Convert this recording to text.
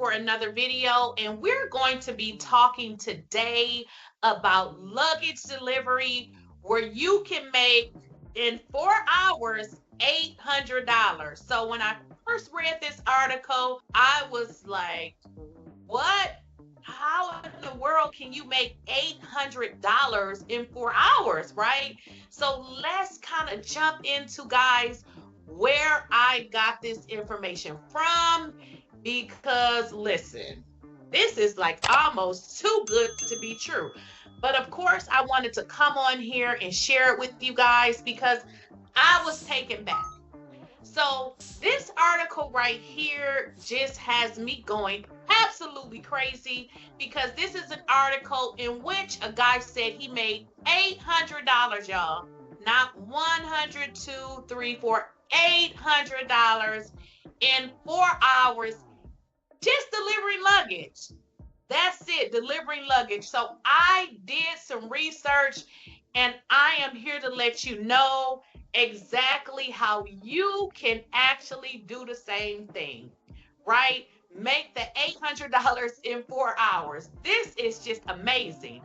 for another video, and we're going to be talking today about luggage delivery, where you can make in 4 hours $800. So when I first read this article, I was like, what? How in the world can you make $800 in 4 hours, right? So let's kind of jump into, guys, where I got this information from, because listen, this is like almost too good to be true. But of course, I wanted to come on here and share it with you guys because I was taken back. So this article right here just has me going absolutely crazy, because this is an article in which a guy said he made $800, y'all. Not 100, 2, 3, 4, $800 in 4 hours just delivering luggage. That's it, delivering luggage. So I did some research, and I am here to let you know exactly how you can actually do the same thing, right? Make the $800 in 4 hours. This is just amazing.